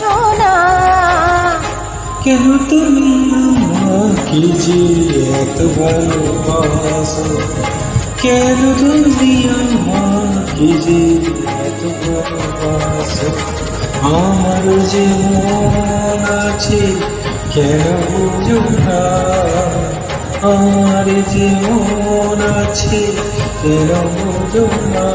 সোনা। কেন তুমি আমাকে যে এত ভালোবাসো, কেন তুমি আমাকে যে এত ভালোবাসো, আমার যে মন আছে কেন বুঝো না, আমার যে মন আছে কেন বুঝো না।